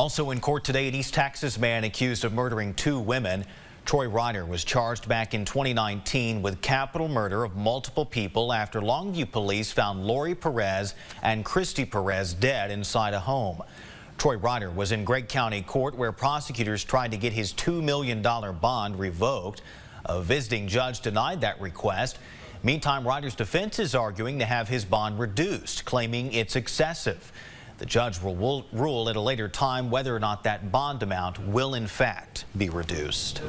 Also in court today, an East Texas man accused of murdering 2 women. Troy Ryder was charged back in 2019 with capital murder of multiple people after Longview police found Perez and Kristy Perez dead inside a home. Troy Ryder was in Gregg County Court where prosecutors tried to get his $2 million bond revoked. A visiting judge denied that request. Meantime, Ryder's defense is arguing to have his bond reduced, claiming it's excessive. The judge will rule at a later time whether or not that bond amount will in fact be reduced.